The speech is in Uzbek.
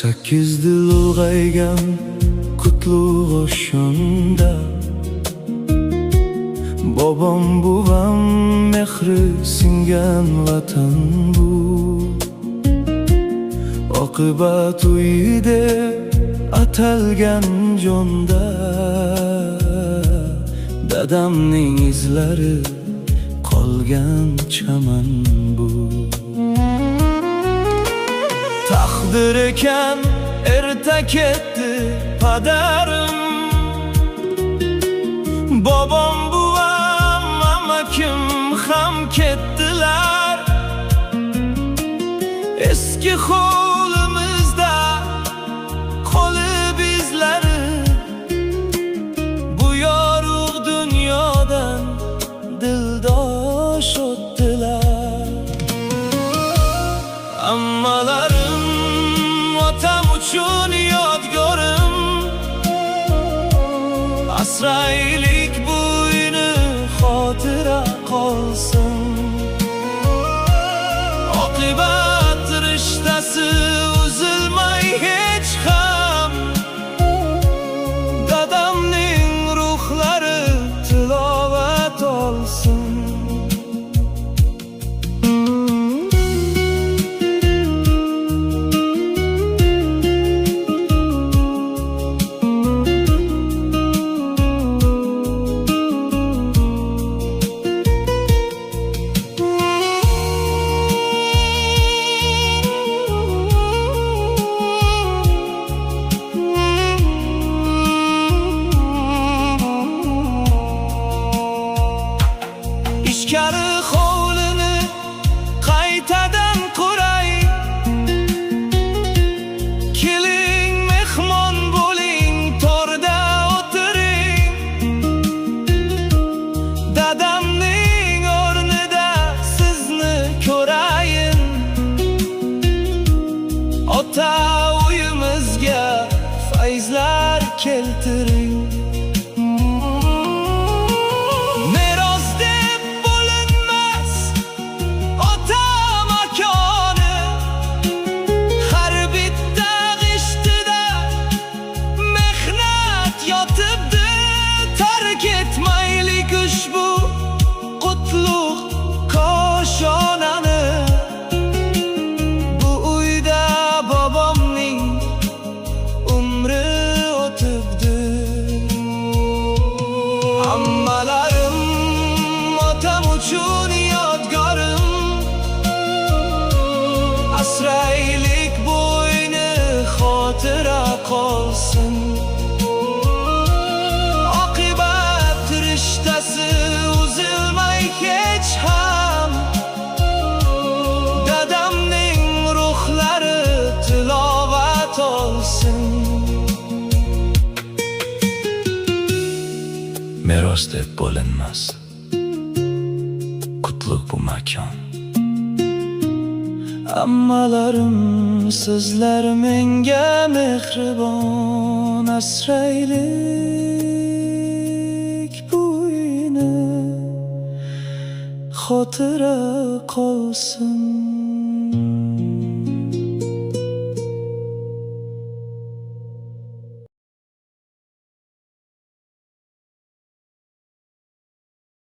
8 yil ulg'aygan qutlug' oshshomda bobom buvam mehri singan vatan bu. Oqibat uyi deb atalgan jonda dadamning izlari qolgan chaman bu. Taqdir ekan erta ketdi padarim, bobom buvam amakim ham ketdilar. Eski qo'limizda qolib izlari, bu yorug' dunyodan dildosh o'tdilar. Ammalarim otam uchun yodgorim, asraylik bu uyni xotira qolsin. Oqibat rishtasi uzilmay hech ham, dadamning ruhlari tilovat olsin. Ishkari hovlini qaytadan quray, keling mehmon bo'ling, to'rda o'tiring. Dadamning o'rnida sizni ko'rayin, ota uyimizga fayzlar keltiring. Ketmaylik ushbu qutlug' koshonani, bu uyda bobomning umri o'tibdi. Ammalarim otam uchun yodgorim, asraylik bu uyni xotira qolsin. Rishtasi uzilmay hech ham, dadamning ruhlari tilovat olsin. Meros deb bo'linmas qutlug' bu makon. Ammalarim sizlar menga mehribon, asraylik xotira qolsin.